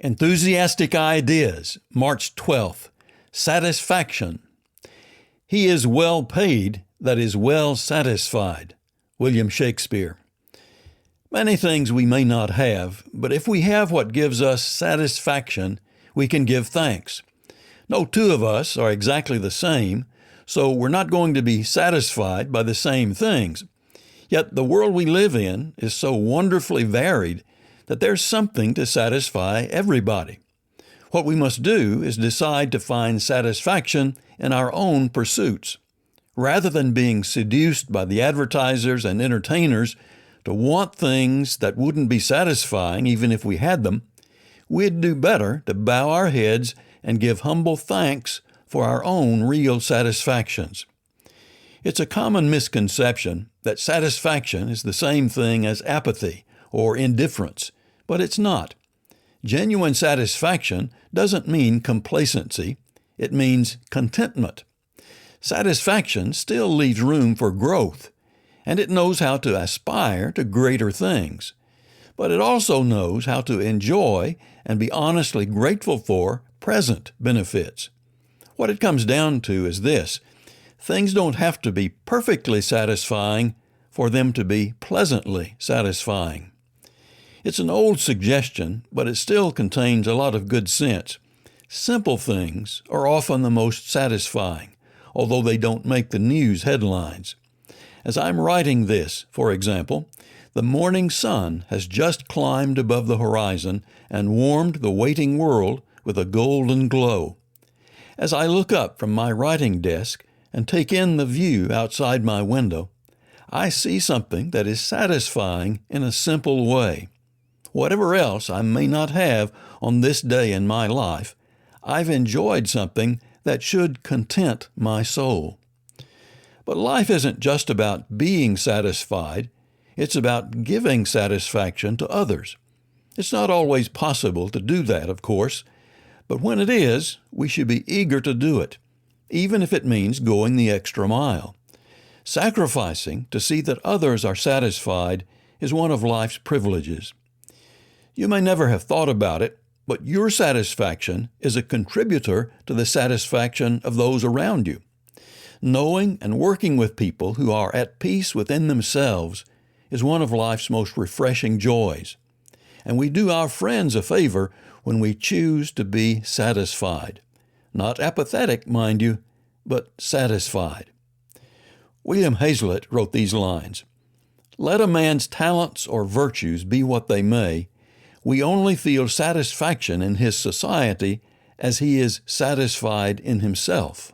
Enthusiastic Ideas, March 12th. Satisfaction. He is well paid that is well satisfied. William Shakespeare. Many things we may not have, but if we have what gives us satisfaction, we can give thanks. No two of us are exactly the same, so we're not going to be satisfied by the same things. Yet the world we live in is so wonderfully varied that there's something to satisfy everybody. What we must do is decide to find satisfaction in our own pursuits. Rather than being seduced by the advertisers and entertainers to want things that wouldn't be satisfying even if we had them, we'd do better to bow our heads and give humble thanks for our own real satisfactions. It's a common misconception that satisfaction is the same thing as apathy or indifference, but it's not. Genuine satisfaction doesn't mean complacency, it means contentment. Satisfaction still leaves room for growth, and it knows how to aspire to greater things. But it also knows how to enjoy and be honestly grateful for present benefits. What it comes down to is this: things don't have to be perfectly satisfying for them to be pleasantly satisfying. It's an old suggestion, but it still contains a lot of good sense. Simple things are often the most satisfying, although they don't make the news headlines. As I'm writing this, for example, the morning sun has just climbed above the horizon and warmed the waiting world with a golden glow. As I look up from my writing desk and take in the view outside my window, I see something that is satisfying in a simple way. Whatever else I may not have on this day in my life, I've enjoyed something that should content my soul. But life isn't just about being satisfied, it's about giving satisfaction to others. It's not always possible to do that, of course, but when it is, we should be eager to do it, even if it means going the extra mile. Sacrificing to see that others are satisfied is one of life's privileges. You may never have thought about it, but your satisfaction is a contributor to the satisfaction of those around you. Knowing and working with people who are at peace within themselves is one of life's most refreshing joys. And we do our friends a favor when we choose to be satisfied. Not apathetic, mind you, but satisfied. William Hazlitt wrote these lines: "Let a man's talents or virtues be what they may, we only feel satisfaction in his society as he is satisfied in himself."